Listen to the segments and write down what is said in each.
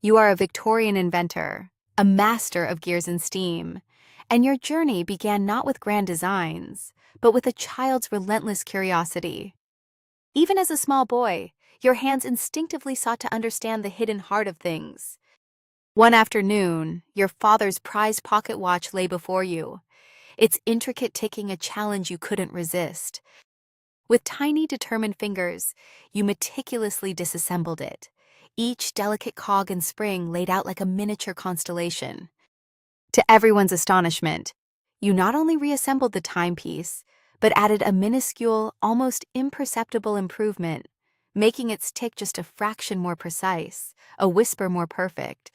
You are a Victorian inventor, a master of gears and steam, and your journey began not with grand designs, but with a child's relentless curiosity. Even as a small boy, your hands instinctively sought to understand the hidden heart of things. One afternoon, your father's prized pocket watch lay before you, its intricate ticking a challenge you couldn't resist. With tiny, determined fingers, you meticulously disassembled it, each delicate cog and spring laid out like a miniature constellation. To everyone's astonishment, you not only reassembled the timepiece, but added a minuscule, almost imperceptible improvement, making its tick just a fraction more precise, a whisper more perfect.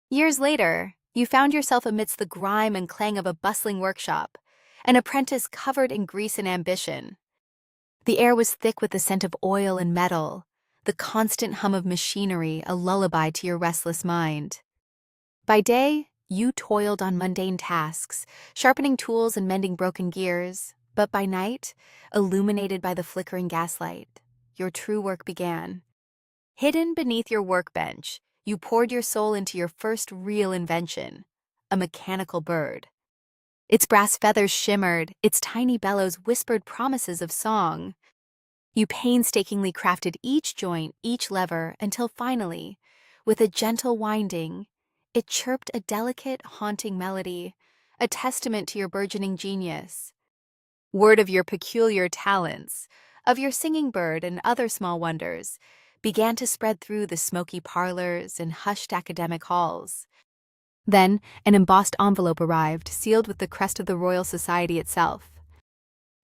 Years later, you found yourself amidst the grime and clang of a bustling workshop, an apprentice covered in grease and ambition. The air was thick with the scent of oil and metal, the constant hum of machinery a lullaby to your restless mind. By day, you toiled on mundane tasks, sharpening tools and mending broken gears, but by night, illuminated by the flickering gaslight, your true work began. Hidden beneath your workbench, you poured your soul into your first real invention, a mechanical bird. Its brass feathers shimmered, its tiny bellows whispered promises of song. You painstakingly crafted each joint, each lever, until finally, with a gentle winding, it chirped a delicate, haunting melody, a testament to your burgeoning genius. Word of your peculiar talents, of your singing bird and other small wonders, began to spread through the smoky parlors and hushed academic halls. Then, an embossed envelope arrived, sealed with the crest of the Royal Society itself.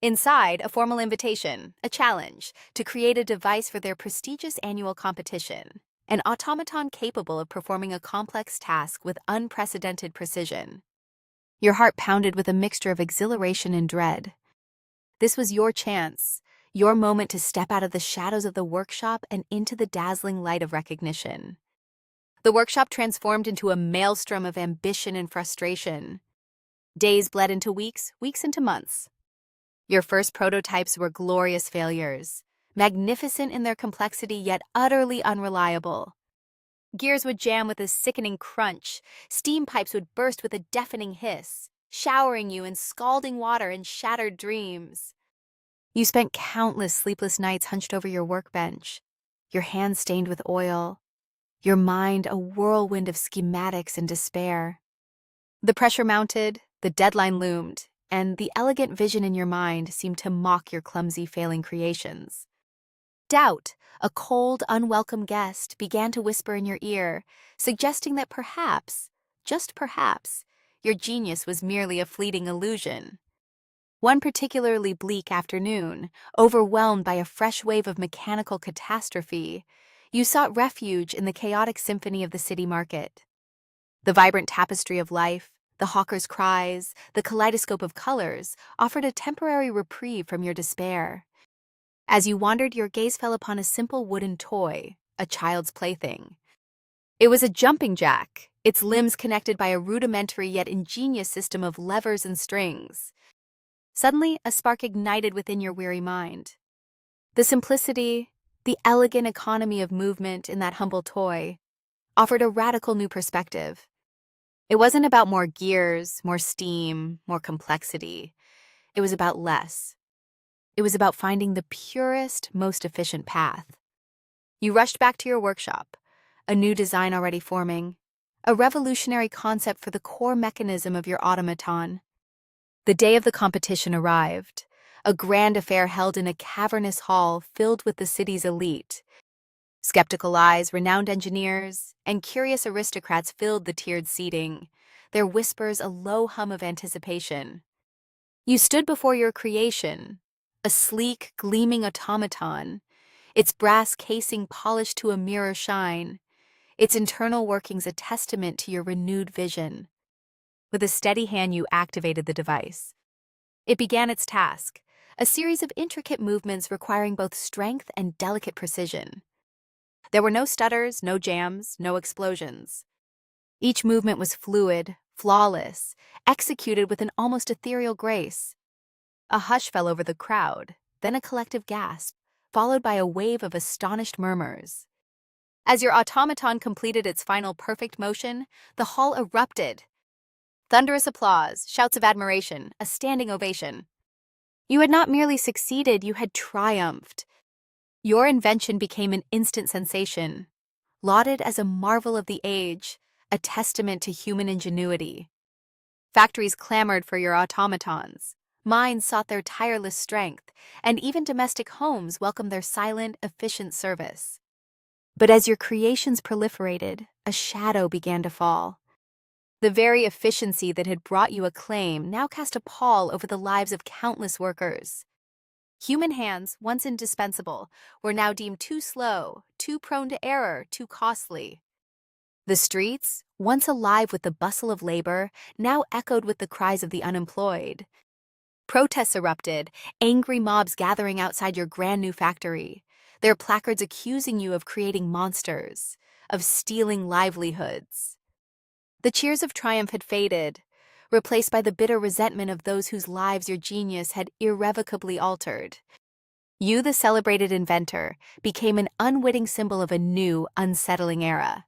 Inside, a formal invitation, a challenge, to create a device for their prestigious annual competition, an automaton capable of performing a complex task with unprecedented precision. Your heart pounded with a mixture of exhilaration and dread. This was your chance, your moment to step out of the shadows of the workshop and into the dazzling light of recognition. The workshop transformed into a maelstrom of ambition and frustration. Days bled into weeks, weeks into months. Your first prototypes were glorious failures, magnificent in their complexity yet utterly unreliable. Gears would jam with a sickening crunch, steam pipes would burst with a deafening hiss, showering you in scalding water and shattered dreams. You spent countless sleepless nights hunched over your workbench, your hands stained with oil, your mind a whirlwind of schematics and despair. The pressure mounted, the deadline loomed, and the elegant vision in your mind seemed to mock your clumsy, failing creations. Doubt, a cold, unwelcome guest, began to whisper in your ear, suggesting that perhaps, just perhaps, your genius was merely a fleeting illusion. One particularly bleak afternoon, overwhelmed by a fresh wave of mechanical catastrophe, you sought refuge in the chaotic symphony of the city market. The vibrant tapestry of life, the hawker's cries, the kaleidoscope of colors offered a temporary reprieve from your despair. As you wandered, your gaze fell upon a simple wooden toy, a child's plaything. It was a jumping jack, its limbs connected by a rudimentary yet ingenious system of levers and strings. Suddenly, a spark ignited within your weary mind. The simplicity, the elegant economy of movement in that humble toy offered a radical new perspective. It wasn't about more gears, more steam, more complexity. It was about less. It was about finding the purest, most efficient path. You rushed back to your workshop, a new design already forming, a revolutionary concept for the core mechanism of your automaton. The day of the competition arrived, a grand affair held in a cavernous hall filled with the city's elite. Skeptical eyes, renowned engineers, and curious aristocrats filled the tiered seating, their whispers a low hum of anticipation. You stood before your creation, a sleek, gleaming automaton, its brass casing polished to a mirror shine, its internal workings a testament to your renewed vision. With a steady hand, you activated the device. It began its task, a series of intricate movements requiring both strength and delicate precision. There were no stutters, no jams, no explosions. Each movement was fluid, flawless, executed with an almost ethereal grace. A hush fell over the crowd, then a collective gasp, followed by a wave of astonished murmurs. As your automaton completed its final perfect motion, the hall erupted. Thunderous applause, shouts of admiration, a standing ovation. You had not merely succeeded, you had triumphed. Your invention became an instant sensation, lauded as a marvel of the age, a testament to human ingenuity. Factories clamored for your automatons. Mines sought their tireless strength, and even domestic homes welcomed their silent, efficient service. But as your creations proliferated, a shadow began to fall. The very efficiency that had brought you acclaim now cast a pall over the lives of countless workers. Human hands, once indispensable, were now deemed too slow, too prone to error, too costly. The streets, once alive with the bustle of labor, now echoed with the cries of the unemployed. Protests erupted, angry mobs gathering outside your brand new factory, their placards accusing you of creating monsters, of stealing livelihoods. The cheers of triumph had faded, replaced by the bitter resentment of those whose lives your genius had irrevocably altered. You, the celebrated inventor, became an unwitting symbol of a new, unsettling era.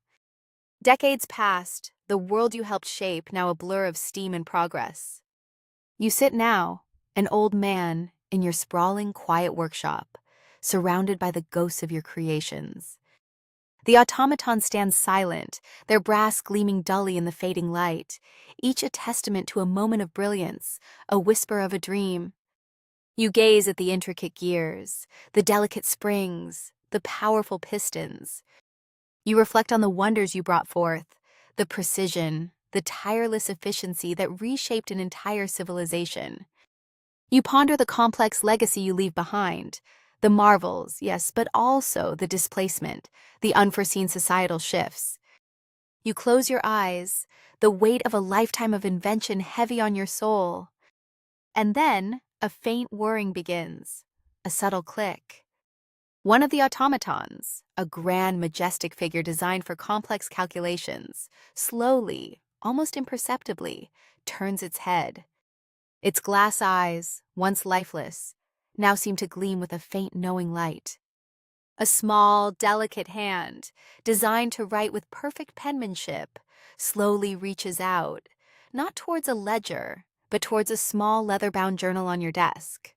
Decades passed, the world you helped shape now a blur of steam and progress. You sit now, an old man, in your sprawling, quiet workshop, surrounded by the ghosts of your creations. The automatons stand silent, their brass gleaming dully in the fading light, each a testament to a moment of brilliance, a whisper of a dream. You gaze at the intricate gears, the delicate springs, the powerful pistons. You reflect on the wonders you brought forth, the precision, the tireless efficiency that reshaped an entire civilization. You ponder the complex legacy you leave behind, the marvels, yes, but also the displacement, the unforeseen societal shifts. You close your eyes, the weight of a lifetime of invention heavy on your soul. And then a faint whirring begins, a subtle click. One of the automatons, a grand, majestic figure designed for complex calculations, slowly, almost imperceptibly, turns its head. Its glass eyes, once lifeless, now seem to gleam with a faint knowing light. A small, delicate hand, designed to write with perfect penmanship, slowly reaches out, not towards a ledger, but towards a small leather-bound journal on your desk.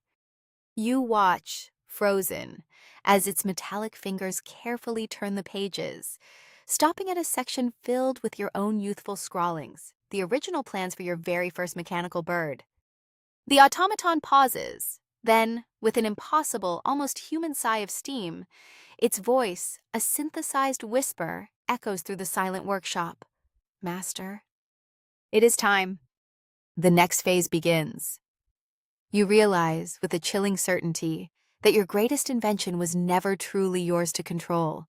You watch, frozen, as its metallic fingers carefully turn the pages, stopping at a section filled with your own youthful scrawlings, the original plans for your very first mechanical bird. The automaton pauses, then, with an impossible, almost human sigh of steam, its voice, a synthesized whisper, echoes through the silent workshop. Master, it is time. The next phase begins. You realize, with a chilling certainty, that your greatest invention was never truly yours to control.